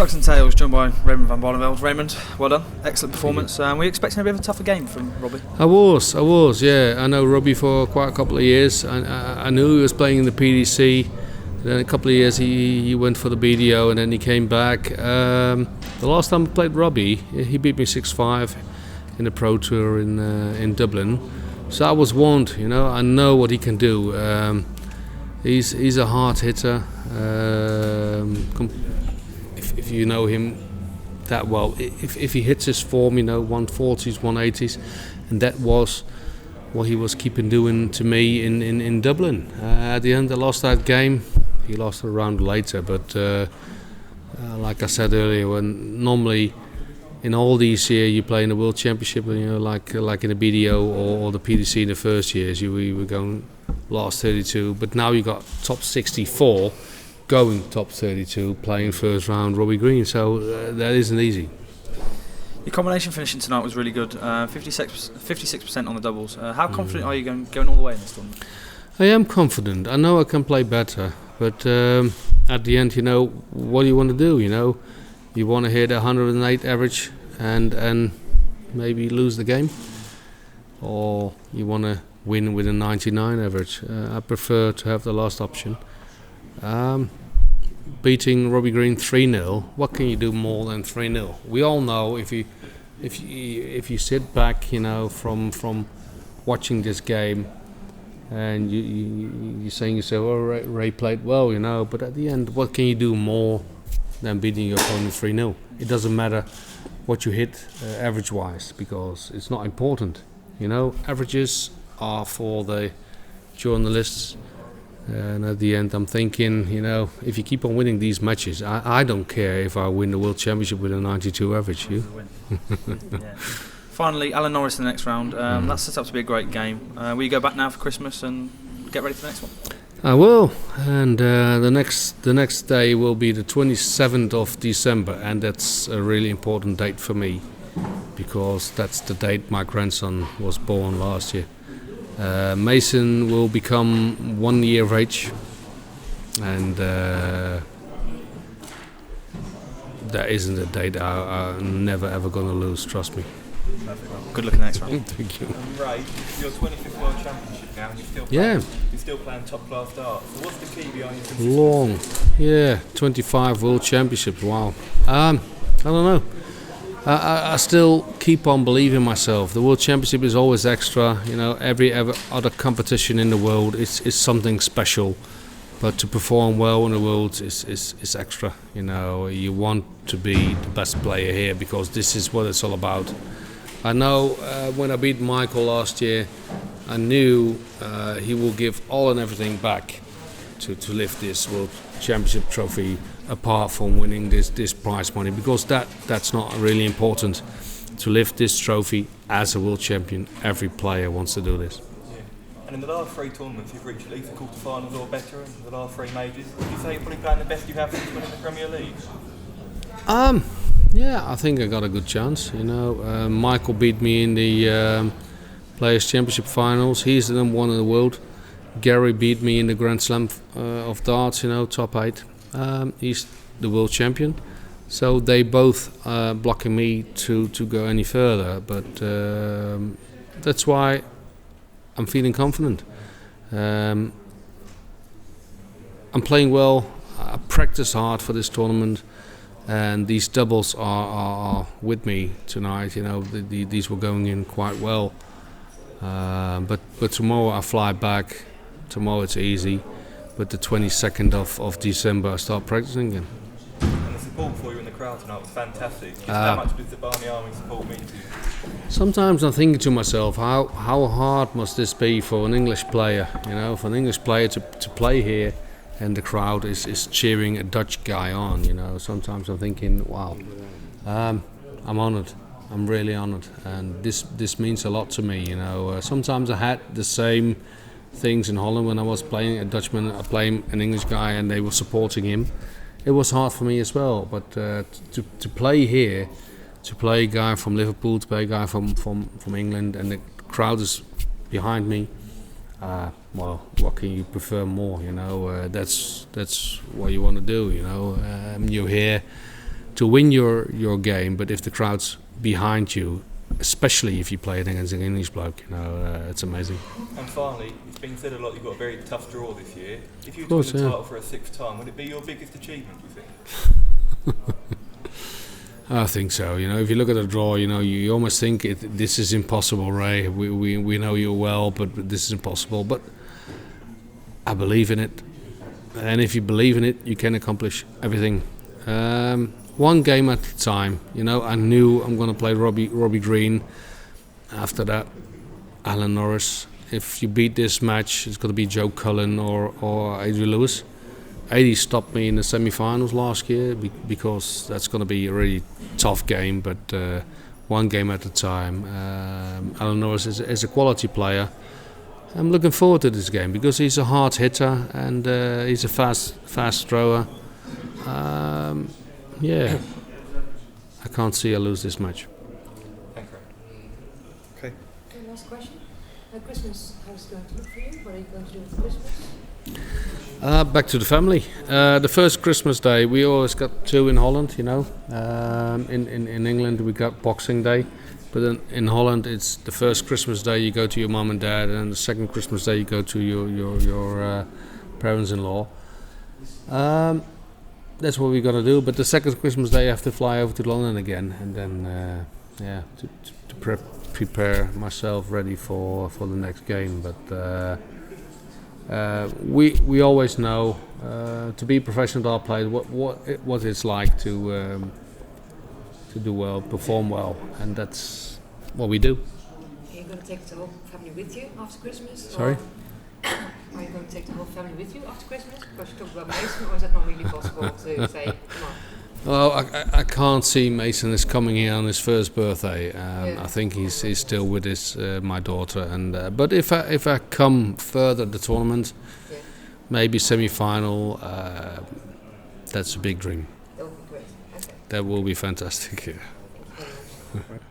Tucks and Tails, joined by Raymond van Barneveld. Raymond, well done, excellent performance. Were you expecting a bit of a tougher game from Robbie? I was, yeah. I know Robbie for quite a couple of years. I knew he was playing in the PDC. Then a couple of years he went for the BDO and then he came back. The last time I played Robbie, he beat me 6-5 in the Pro Tour in Dublin. So I was warned, I know what he can do. He's a hard hitter. If you know him that well, if he hits his form, 140s, 180s, and that was what he was keeping doing to me in Dublin. At the end, I lost that game. He lost a round later, but like I said earlier, when normally in all these years you play in the World Championship, like in the BDO or the PDC in the first years, we were going last 32, but now you got top 64. Going top 32, playing first round Robbie Green, so that isn't easy. Your combination finishing tonight was really good, 56% on the doubles. How confident are you going all the way in this tournament? I am confident. I know I can play better, but at the end, what do you want to do? You want to hit 108 average and maybe lose the game, or you want to win with a 99 average. I prefer to have the last option. Beating Robbie Green 3-0, what can you do more than 3-0? We all know if you sit back, from watching this game, and you're saying yourself, "Oh, Ray played well," But at the end, what can you do more than beating your opponent 3-0? It doesn't matter what you hit average-wise, because it's not important. Averages are for the journalists. And at the end, I'm thinking, if you keep on winning these matches, I don't care if I win the World Championship with a 92 average. You? Yeah. Finally, Alan Norris in the next round. That's set up to be a great game. Will you go back now for Christmas and get ready for the next one? I will, and the next day will be the 27th of December, and that's a really important date for me because that's the date my grandson was born last year. Mason will become 1 year of age, and that isn't a date I'm never ever going to lose, trust me. Perfect. Well, good luck in the next round. Thank you. Ray, your 25th World Championship now, and you're still playing top class darts. So what's the key behind your consistency? Long, 25 World Championships, wow. I don't know. I still keep on believing myself. The World Championship is always extra. Every other competition in the world is something special. But to perform well in the world is extra. You want to be the best player here because this is what it's all about. I know when I beat Michael last year, I knew he will give all and everything back to lift this World Championship trophy, apart from winning this prize money, because that's not really important. To lift this trophy as a world champion, every player wants to do this. Yeah. And in the last 3 tournaments, you've reached at least the quarterfinals or better in the last 3 majors. Would you say you're probably playing the best you have since winning the Premier League? Yeah, I think I got a good chance. Michael beat me in the Players' Championship finals. He's the number 1 in the world. Gary beat me in the Grand Slam of darts, top 8. He's the world champion, so they both blocking me to go any further. But that's why I'm feeling confident. I'm playing well. I practice hard for this tournament, and these doubles are with me tonight. These were going in quite well. But tomorrow I fly back. Tomorrow it's easy. But the 22nd of December I start practicing again. And the support for you in the crowd tonight was fantastic. How much did the Barney Army support me to you? Sometimes I'm thinking to myself, how hard must this be for an English player? For an English player to play here, and the crowd is cheering a Dutch guy on. Sometimes I'm thinking, wow, I'm honoured. I'm really honoured, and this means a lot to me. Sometimes I had the same things in Holland when I was playing a Dutchman, playing an English guy, and they were supporting him. It was hard for me as well, but to play here, to play a guy from Liverpool, to play a guy from England, and the crowd is behind me. Well, what can you prefer more? That's what you want to do. You're here to win your game, but if the crowd's behind you, especially if you play it against an English bloke, it's amazing. And finally, it's been said a lot you've got a very tough draw this year. If you Of course, win the yeah. title for a 6th time, would it be your biggest achievement, do you think? I think so. If you look at the draw, you almost think this is impossible, Ray. We know you well, but this is impossible. But I believe in it, and if you believe in it, you can accomplish everything. One game at a time. I knew I'm going to play Robbie Green. After that, Alan Norris. If you beat this match, it's going to be Joe Cullen or Adrian Lewis. Adi stopped me in the semi-finals last year because that's going to be a really tough game, but one game at a time. Alan Norris is a quality player. I'm looking forward to this game because he's a hard hitter and he's a fast thrower. I can't see I lose this match. Thank you. Okay. Okay, last question. Christmas, how's it going to look for you? What are you going to do with Christmas? Back to the family. The first Christmas day, we always got two in Holland, In England, we got Boxing Day. But in Holland, it's the first Christmas day you go to your mum and dad, and the second Christmas day you go to your parents-in-law. That's what we're gonna do. But the second Christmas day, I have to fly over to London again, and then to prepare myself ready for the next game. But we always know to be a professional dart player what it's like to do well, perform well, and that's what we do. Are you going to take the whole family with you after Christmas? Sorry? Are you going to take the whole family with you after Christmas? Because you talked about Mason, or is that not really possible to say, come on? Well, I can't see Mason is coming here on his first birthday. I think he's still with my daughter. And but if I come further the tournament, maybe semi-final, that's a big dream. That would be great. Okay. That will be fantastic. Yeah. Thank you very much.